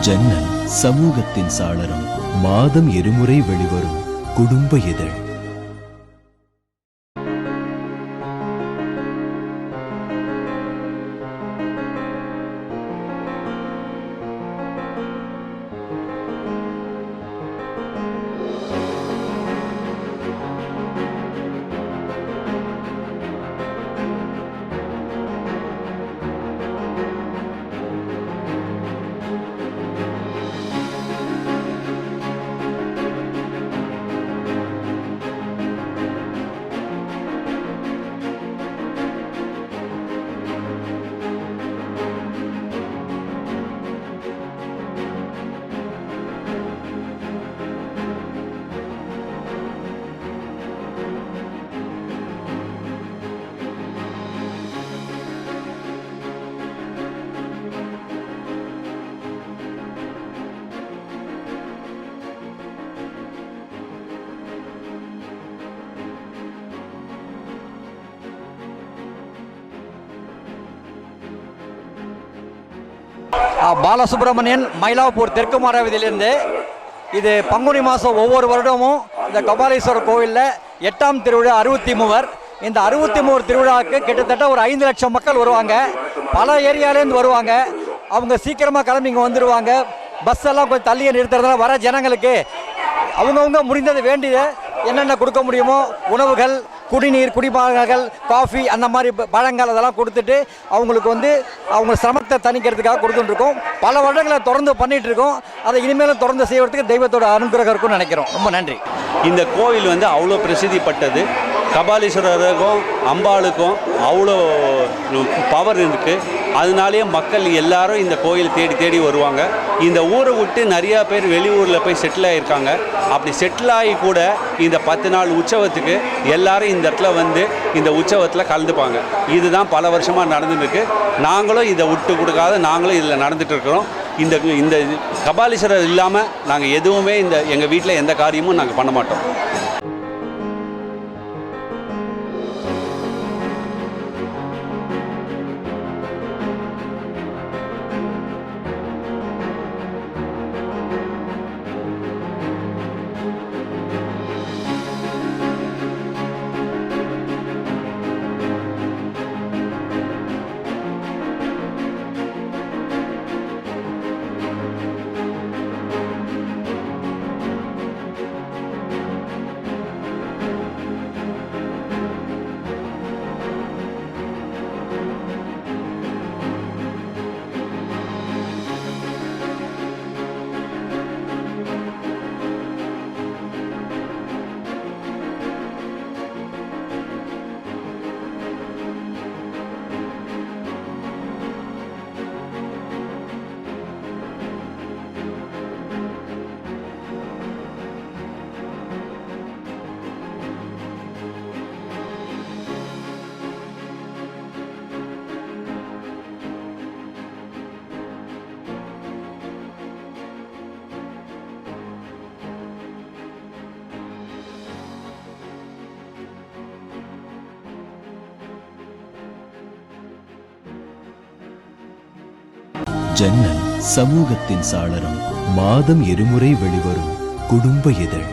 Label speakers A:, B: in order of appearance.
A: ஜன்னல் சமூகத்தின் சாளரம். மாதம் இருமுறை வெளிவரும் குடும்ப இதழ்.
B: பாலசுப்ரமணியன், மயிலாப்பூர் தெற்கு மாறாவதிலிருந்து. இது பங்குனி மாதம் ஒவ்வொரு வருடமும் இந்த கபாலீஸ்வரர் கோவிலில் 8ஆம் திருவிழா 63. இந்த 63 திருவிழாவுக்கு கிட்டத்தட்ட ஒரு 5 லட்சம் மக்கள் வருவாங்க. பல ஏரியாலேருந்து வருவாங்க. அவங்க சீக்கிரமாக கிளம்பி இங்கே வந்துடுவாங்க. பஸ் எல்லாம் கொஞ்சம் தள்ளியே நிறுத்துறதுனால வர ஜனங்களுக்கு அவங்கவுங்க முடிந்தது வேண்டியது என்னென்ன கொடுக்க முடியுமோ உணவுகள், குடிநீர், குடிபானங்கள், காஃபி, அந்த மாதிரி பழங்கள் அதெல்லாம் கொடுத்துட்டு அவங்களுக்கு அவங்க சிரமத்தை தணிக்கிறதுக்காக கொடுத்துட்டுருக்கோம். பல வருடங்களை தொடர்ந்து பண்ணிகிட்டு இருக்கோம். அதை இனிமேலும் தொடர்ந்து செய்வதற்கு தெய்வத்தோட அனுகிரகம் இருக்கும்னு நினைக்கிறோம். ரொம்ப நன்றி.
C: இந்த கோவில் அவ்வளோ பிரசித்திப்பட்டது. கபாலீஸ்வரருக்கும் அம்பாளுக்கும் அவ்வளோ பவர் இருக்குது. அதனாலேயே மக்கள் எல்லாரும் இந்த கோயில் தேடி தேடி வருவாங்க. இந்த ஊரை விட்டு நிறையா பேர் வெளியூரில் போய் செட்டில் ஆகியிருக்காங்க. அப்படி செட்டில் ஆகி கூட இந்த 10 நாள் உற்சவத்துக்கு எல்லாரும் இந்த இடத்துல இந்த உற்சவத்தில் கலந்துப்பாங்க. இதுதான் பல வருஷமாக நடந்துருக்கு. நாங்களும் இதை விட்டு கொடுக்காத நாங்களும் இதில் நடந்துகிட்டு இருக்கிறோம். இந்த கபாலீஸ்வரர் இல்லாமல் நாங்கள் எதுவுமே எங்கள் வீட்டில் எந்த காரியமும் நாங்கள் பண்ண மாட்டோம்.
A: ஜன்னல் சமூகத்தின் சாளரம். மாதம் இருமுறை வெளிவரும் குடும்ப இதழ்.